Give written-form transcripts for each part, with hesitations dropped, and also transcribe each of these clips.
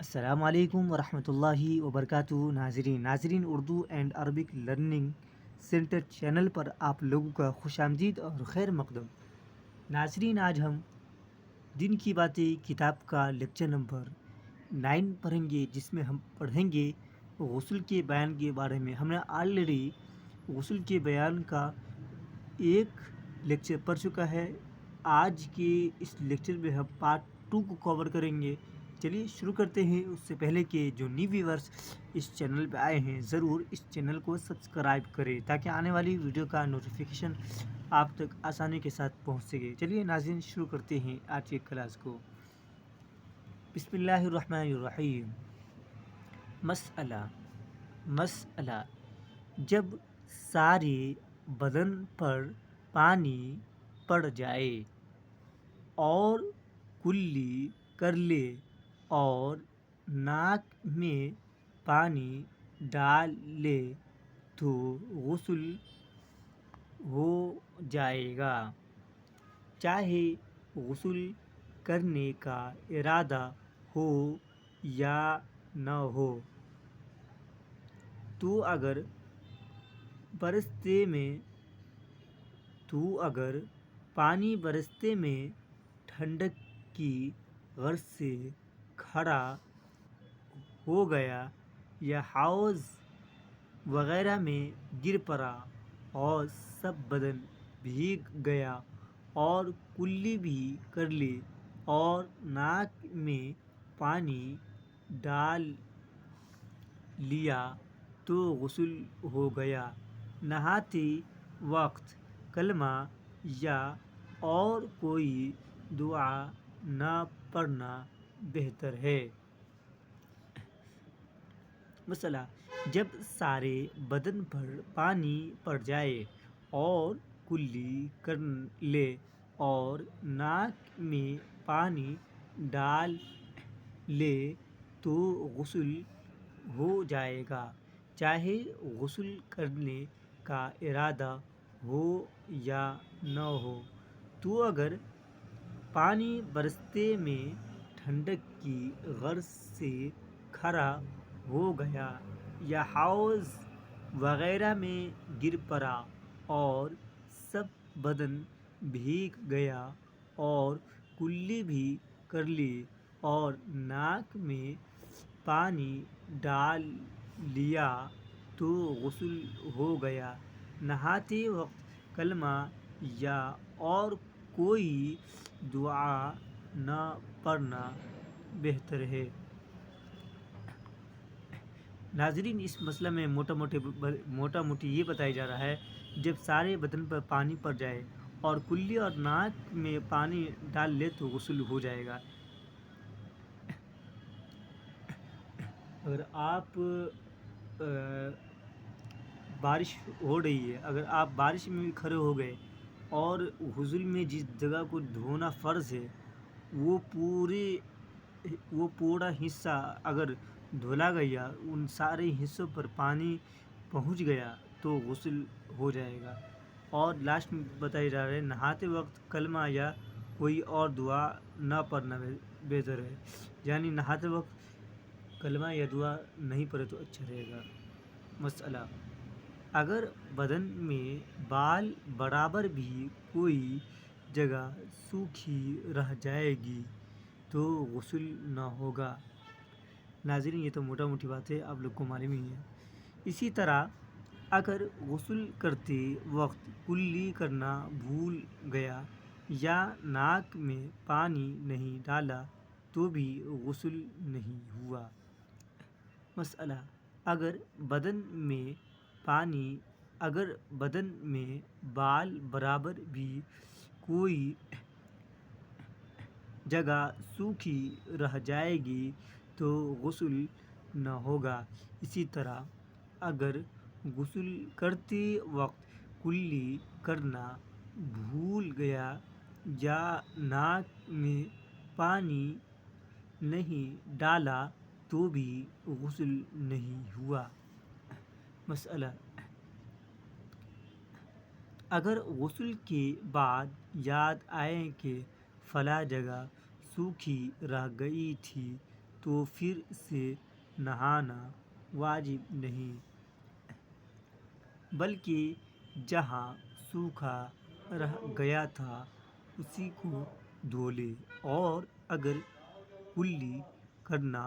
السلام علیکم ورحمۃ اللہ وبرکاتہ۔ ناظرین Urdu and Arabic learning centre channel پر آپ لوگوں کا خوش آمدید اور خیر مقدم۔ ناظرین، آج ہم دن کی باتیں کتاب کا لیکچر نمبر 9 پڑھیں گے، جس میں ہم پڑھیں گے غسل کے بیان کے بارے میں۔ ہم نے آلریڈی غسل کے بیان کا ایک لیکچر پڑھ چکا ہے۔ آج کے اس لیکچر میں ہم پارٹ 2 کو کور کریں گے۔ چلیے شروع کرتے ہیں۔ اس سے پہلے کہ جو نیو ویورز اس چینل پہ آئے ہیں، ضرور اس چینل کو سبسکرائب کریں تاکہ آنے والی ویڈیو کا نوٹیفیکیشن آپ تک آسانی کے ساتھ پہنچ سکے۔ چلیے ناظرین، شروع کرتے ہیں آج کے کلاس کو۔ بسم اللہ الرحمن الرحیم۔ مسئلہ جب سارے بدن پر پانی پڑ جائے اور کلی کر لے اور ناک میں پانی ڈال لے تو غسل ہو جائے گا، چاہے غسل کرنے کا ارادہ ہو یا نہ ہو۔ تو اگر پانی برستے میں ٹھنڈک کی غرض سے کھڑا ہو گیا یا حوض وغیرہ میں گر پڑا اور سب بدن بھیگ گیا اور کلی بھی کر لی اور ناک میں پانی ڈال لیا تو غسل ہو گیا۔ نہاتے وقت کلمہ یا اور کوئی دعا نہ پڑھنا بہتر ہے۔ مسئلہ جب سارے بدن پر پانی پڑ جائے اور کلی کر لے اور ناک میں پانی ڈال لے تو غسل ہو جائے گا، چاہے غسل کرنے کا ارادہ ہو یا نہ ہو۔ تو اگر پانی برستے میں ٹھنڈک کی غرض سے کھڑا ہو گیا یا حوض وغیرہ میں گر پڑا اور سب بدن بھیگ گیا اور کلی بھی کر لی اور ناک میں پانی ڈال لیا تو غسل ہو گیا۔ نہاتے وقت کلمہ یا اور کوئی دعا نہ پڑھنا بہتر ہے۔ ناظرین، اس مسئلہ میں موٹا موٹی یہ بتایا جا رہا ہے، جب سارے بدن پر پانی پڑ جائے اور کلی اور ناک میں پانی ڈال لے تو غسل ہو جائے گا۔ اگر آپ بارش ہو رہی ہے، اگر آپ بارش میں بھی کھڑے ہو گئے اور غسل میں جس جگہ کو دھونا فرض ہے وہ پورا حصہ اگر دھولا گیا، ان سارے حصوں پر پانی پہنچ گیا تو غسل ہو جائے گا۔ اور لاسٹ میں بتایا جا رہا ہے، نہاتے وقت کلمہ یا کوئی اور دعا نہ پڑھنا بہتر ہے، یعنی نہاتے وقت کلمہ یا دعا نہیں پڑھے تو اچھا رہے گا۔ مسئلہ اگر بدن میں بال برابر بھی کوئی جگہ سوکھی رہ جائے گی تو غسل نہ ہوگا۔ ناظرین، یہ تو موٹا موٹی بات ہے، آپ لوگ کو معلوم ہی ہے۔ اسی طرح اگر غسل کرتے وقت کلی کرنا بھول گیا یا ناک میں پانی نہیں ڈالا تو بھی غسل نہیں ہوا۔ مسئلہ اگر بدن میں بال برابر بھی کوئی جگہ سوکھی رہ جائے گی تو غسل نہ ہوگا۔ اسی طرح اگر غسل کرتے وقت کلی کرنا بھول گیا یا ناک میں پانی نہیں ڈالا تو بھی غسل نہیں ہوا۔ مسئلہ اگر غسل کے بعد یاد آئے کہ فلاں جگہ سوکھی رہ گئی تھی تو پھر سے نہانا واجب نہیں، بلکہ جہاں سوکھا رہ گیا تھا اسی کو دھو لے، اور اگر کلی کرنا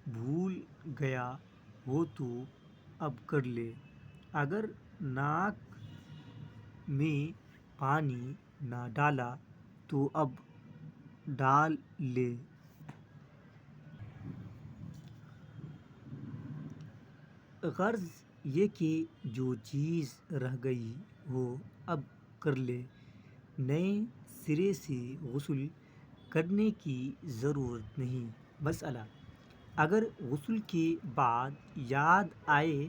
بھول گیا ہو تو اب کر لے۔ اگر ناک میں پانی نہ ڈالا تو اب ڈال لے۔ غرض یہ کہ جو چیز رہ گئی ہو اب کر لے، نئے سرے سے غسل کرنے کی ضرورت نہیں۔ مسئلہ: اگر غسل کے بعد یاد آئے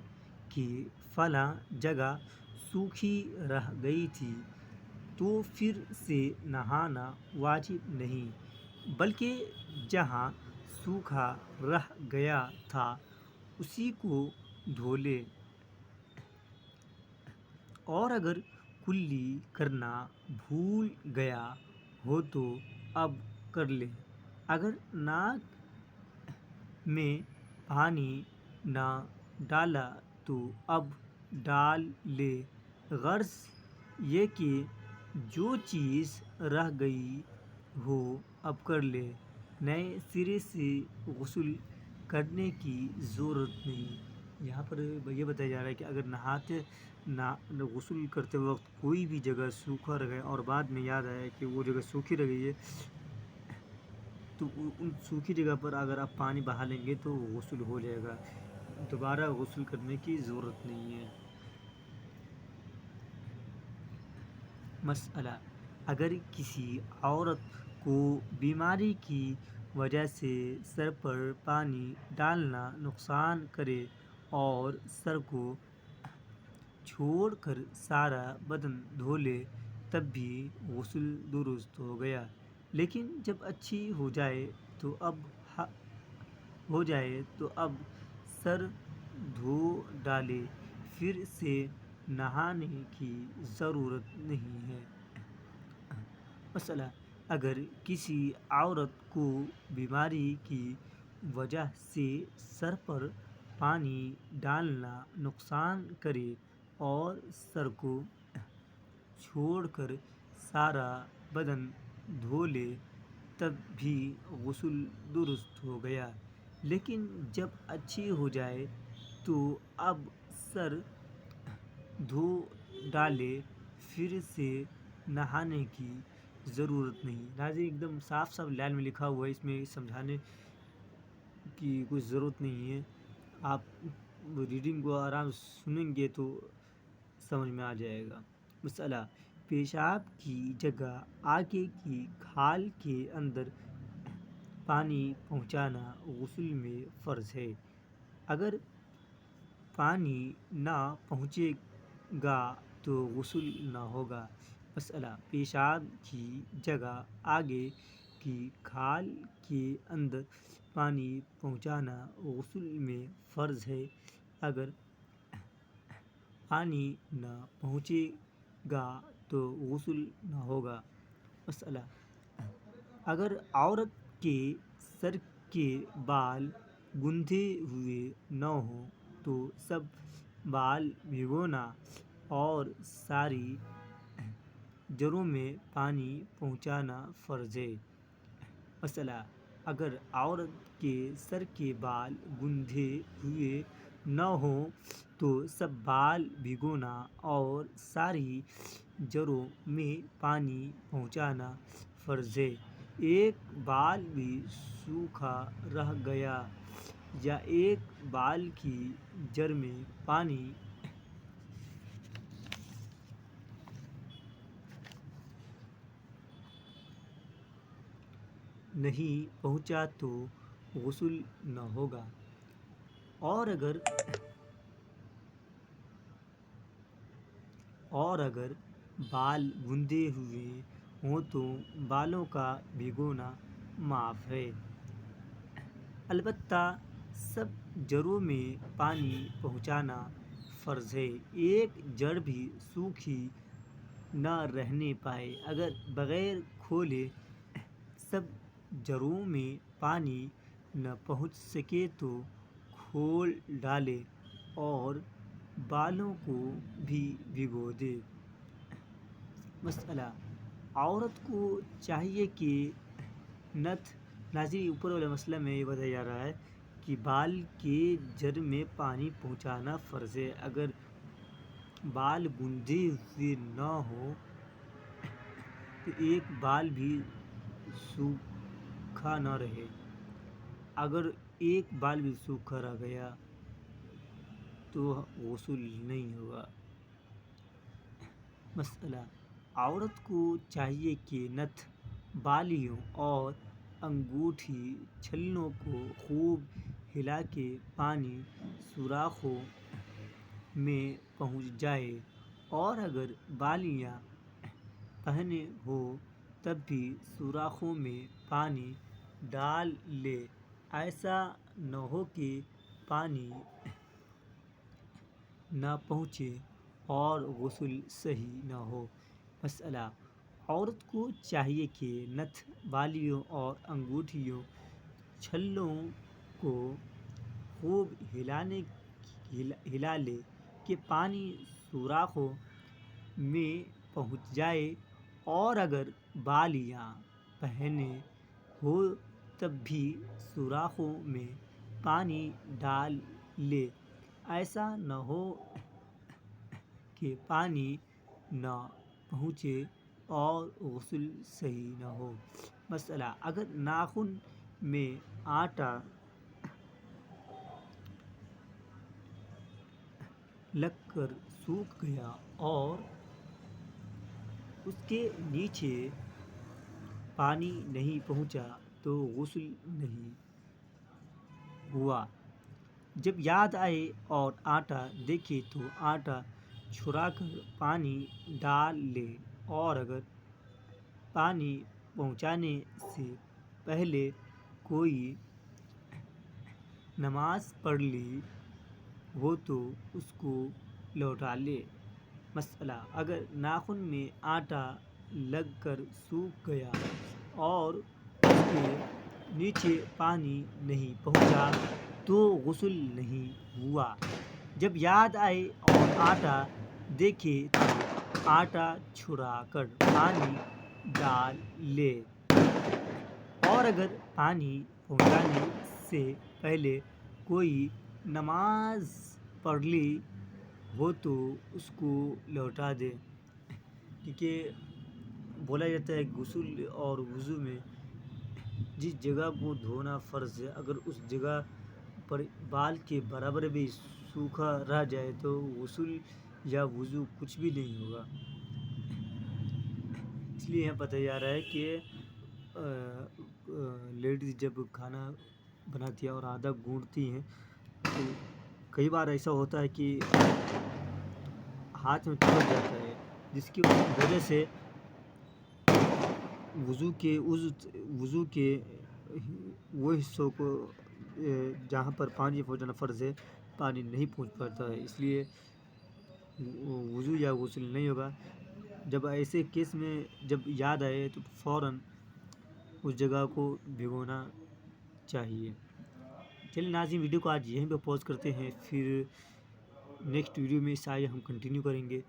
کہ فلاں جگہ سوکھی رہ گئی تھی تو پھر سے نہانا واجب نہیں، بلکہ جہاں سوکھا رہ گیا تھا اسی کو دھو لے، اور اگر کلی کرنا بھول گیا ہو تو اب کر لے۔ اگر ناک میں پانی نہ ڈالا تو اب ڈال لے۔ غرض یہ کہ جو چیز رہ گئی ہو اب کر لے، نئے سرے سے غسل کرنے کی ضرورت نہیں۔ یہاں پر یہ بتایا جا رہا ہے کہ اگر غسل کرتے وقت کوئی بھی جگہ سوکھا رہ گیا اور بعد میں یاد آیا کہ وہ جگہ سوکھی رہ گئی ہے تو ان سوکھی جگہ پر اگر آپ پانی بہا لیں گے تو غسل ہو جائے گا، دوبارہ غسل کرنے کی ضرورت نہیں ہے۔ مسئلہ: اگر کسی عورت کو بیماری کی وجہ سے سر پر پانی ڈالنا نقصان کرے اور سر کو چھوڑ کر سارا بدن دھو لے تب بھی غسل درست ہو گیا، لیکن جب اچھی ہو جائے تو اب سر دھو ڈالے، پھر سے نہانے کی ضرورت نہیں ہے۔ مسئلہ: اگر کسی عورت کو بیماری کی وجہ سے سر پر پانی ڈالنا نقصان کرے اور سر کو چھوڑ کر سارا بدن دھو لے تب بھی غسل درست ہو گیا، لیکن جب اچھی ہو جائے تو اب سر دھو ڈالے، پھر سے نہانے کی ضرورت نہیں۔ ناظرین ایک دم صاف لائن میں لکھا ہوا ہے، اس میں سمجھانے کی کوئی ضرورت نہیں ہے، آپ ریڈنگ کو آرام سے سنیں گے تو سمجھ میں آ جائے گا۔ مسئلہ: پیشاب کی جگہ آگے کی کھال کے اندر پانی پہنچانا غسل میں فرض ہے۔ اگر پانی نہ پہنچے گا تو غسل نہ ہوگا۔ مسئلہ: پیشاب کی جگہ آگے کی کھال کے اندر پانی پہنچانا غسل میں فرض ہے۔ اگر پانی نہ پہنچے گا تو غسل نہ ہوگا۔ مسئلہ: اگر عورت کے سر کے بال گندھے ہوئے نہ ہوں تو سب بال بھگونا اور ساری جڑوں میں پانی پہنچانا فرض ہے۔ مسئلہ: اگر عورت کے سر کے بال گندھے ہوئے نہ ہوں تو سب بال بھگونا اور ساری جڑوں میں پانی پہنچانا فرض ہے۔ ایک بال بھی سوکھا رہ گیا یا ایک بال کی جڑ میں پانی نہیں پہنچا تو غسل نہ ہوگا، اور اگر بال گندھے ہوئے ہوں تو بالوں کا بھگونا معاف ہے، البتہ سب جڑوں میں پانی پہنچانا فرض ہے۔ ایک جڑ بھی سوکھی نہ رہنے پائے۔ اگر بغیر کھولے سب جڑوں میں پانی نہ پہنچ سکے تو کھول ڈالے اور بالوں کو بھی بھگو دے۔ مسئلہ: عورت کو چاہیے کہ ناظرین اوپر والے مسئلہ میں یہ بتایا جا رہا ہے کہ بال کے جڑ میں پانی پہنچانا فرض ہے۔ اگر بال گندے ہوئے نہ ہو تو ایک بال بھی سوکھا نہ رہے۔ اگر ایک بال بھی سوکھا رہ گیا تو غسل نہیں ہوگا۔ مسئلہ: عورت کو چاہیے کہ نتھ، بالیوں اور انگوٹھی چھلنوں کو خوب ہلا کے پانی سوراخوں میں پہنچ جائے، اور اگر بالیاں پہنے ہوں تب بھی سوراخوں میں پانی ڈال لے۔ ایسا نہ ہو کہ پانی نہ پہنچے اور غسل صحیح نہ ہو۔ مسئلہ: عورت کو چاہیے کہ نتھ، بالیوں اور انگوٹھیوں چھلنوں کو خوب ہلا لے کہ پانی سوراخوں میں پہنچ جائے، اور اگر بالیاں پہنے ہوں تب بھی سوراخوں میں پانی ڈال لے۔ ایسا نہ ہو کہ پانی نہ پہنچے اور غسل صحیح نہ ہو۔ مسئلہ: اگر ناخن میں آٹا لگ کر سوکھ گیا اور اس کے نیچے پانی نہیں پہنچا تو غسل نہیں ہوا۔ جب یاد آئے اور آٹا دیکھے تو آٹا چھڑا کر پانی ڈال لے، اور اگر پانی پہنچانے سے پہلے کوئی نماز پڑھ لی ہو تو اس کو لوٹا لے۔ مسئلہ: اگر ناخن میں آٹا لگ کر سوکھ گیا اور اس کے نیچے پانی نہیں پہنچا تو غسل نہیں ہوا۔ جب یاد آئے اور آٹا دیکھے تو آٹا چھڑا کر پانی ڈال لے، اور اگر پانی پہنچانے سے پہلے کوئی نماز پڑھ لی ہو تو اس کو لوٹا دے۔ کیونکہ بولا جاتا ہے غسل اور وضو میں جس جگہ کو دھونا فرض ہے، اگر اس جگہ پر بال کے برابر بھی سوکھا رہ جائے تو غسل یا وضو کچھ بھی نہیں ہوگا۔ اس لیے یہاں بتایا جا رہا ہے کہ لیڈیز جب کھانا بناتی ہے اور آدھا گونٹتی ہیں تو کئی بار ایسا ہوتا ہے کہ ہاتھ میں چبھ جاتا ہے، جس کی وجہ سے وضو کے وہ حصوں کو جہاں پر پانی پہنچانا فرض ہے پانی نہیں پہنچ پاتا ہے، اس لیے وضو یا غسل نہیں ہوگا۔ جب ایسے کیس میں جب یاد آئے تو فوراً اس جگہ کو بھگونا چاہیے۔ چلیے ناظرین، ویڈیو کو آج یہیں پہ پوز کرتے ہیں، پھر نیکسٹ ویڈیو میں آگے ہم کنٹینیو کریں گے۔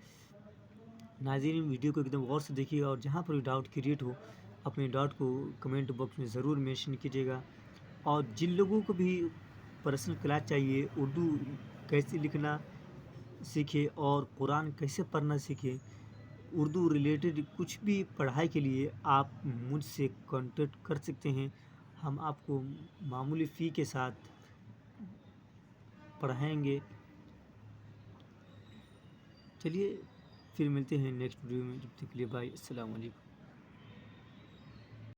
ناظرین ویڈیو کو ایک دم غور سے دیکھیے گا، اور جہاں پر بھی ڈاؤٹ کریٹ ہو اپنے ڈاؤٹ کو کمنٹ باکس میں ضرور مینشن کیجیے گا۔ اور جن لوگوں کو بھی پرسنل کلاس چاہیے، اردو کیسے لکھنا سیکھے اور قرآن کیسے پڑھنا سیکھے، اردو ریلیٹڈ کچھ بھی پڑھائی کے لیے آپ مجھ سے کانٹیکٹ کر سکتے ہیں۔ ہم آپ کو معمولی فی کے ساتھ پڑھائیں گے۔ چلیے پھر ملتے ہیں نیکسٹ ویڈیو میں، جب تک کے لیے بائے، السلام علیکم۔